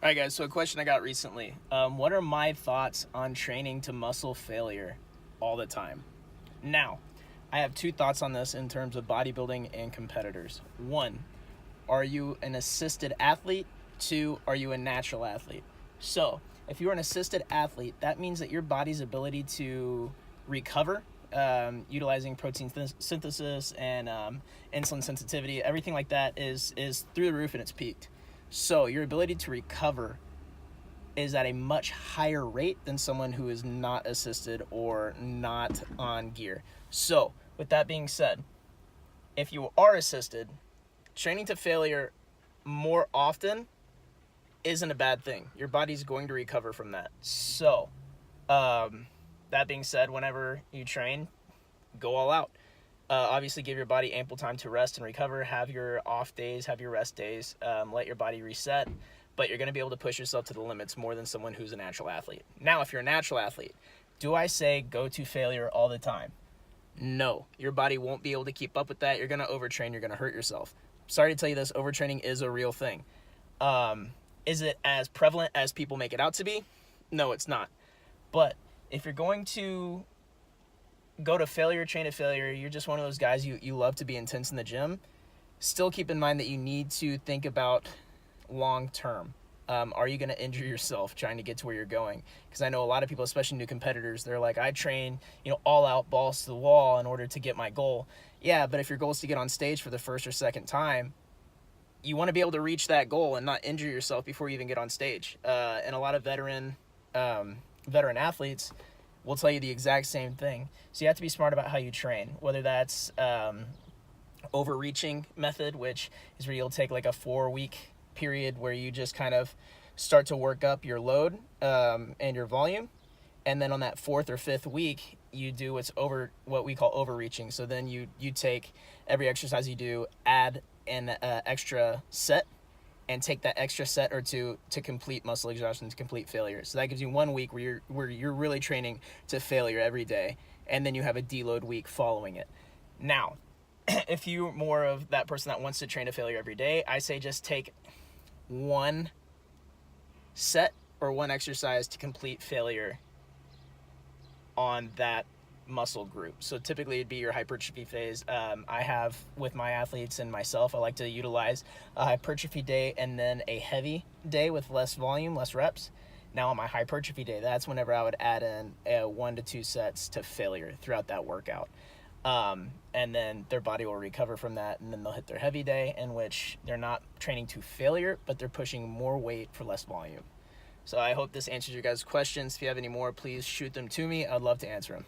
All right, guys. So a question I got recently: what are my thoughts on training to muscle failure all the time? Now, I have two thoughts on this in terms of bodybuilding and competitors. One, are you an assisted athlete? Two, are you a natural athlete? So, if you're an assisted athlete, that means that your body's ability to recover, utilizing protein synthesis and insulin sensitivity, everything like that is through the roof and it's peaked. So, your ability to recover is at a much higher rate than someone who is not assisted or not on gear. So, with that being said, if you are assisted, training to failure more often isn't a bad thing. Your body's going to recover from that. So, that being said, whenever you train, go all out. Obviously, give your body ample time to rest and recover. Have your off days, have your rest days. Let your body reset. But you're going to be able to push yourself to the limits more than someone who's a natural athlete. Now, if you're a natural athlete, do I say go to failure all the time? No. Your body won't be able to keep up with that. You're going to overtrain. You're going to hurt yourself. Sorry to tell you this, overtraining is a real thing. Is it as prevalent as people make it out to be? No, it's not. But if you're going to go to failure, train to failure, you're just one of those guys, you love to be intense in the gym, still keep in mind that you need to think about long term. Are you going to injure yourself trying to get to where you're going? Because I know a lot of people, especially new competitors, they're like, I train, all out, balls to the wall in order to get my goal. Yeah, but if your goal is to get on stage for the first or second time, you want to be able to reach that goal and not injure yourself before you even get on stage. And a lot of veteran athletes will tell you the exact same thing. So you have to be smart about how you train, whether that's overreaching method, which is where you'll take like a 4-week period where you just kind of start to work up your load and your volume. And then on that 4th or 5th week, you do what we call overreaching. So then you take every exercise you do, add an extra set, and take that extra set or two to complete muscle exhaustion, to complete failure. So that gives you 1 week where you're really training to failure every day, and then you have a deload week following it. Now, if you're more of that person that wants to train to failure every day, I say just take one set or one exercise to complete failure on that muscle group. So typically it'd be your hypertrophy phase. I have with my athletes and myself, I like to utilize a hypertrophy day and then a heavy day with less volume, less reps. Now on my hypertrophy day, that's whenever I would add in 1 to 2 sets to failure throughout that workout. And then their body will recover from that, and then they'll hit their heavy day, in which they're not training to failure, but they're pushing more weight for less volume. So I hope this answers your guys' questions. If you have any more, please shoot them to me. I'd love to answer them.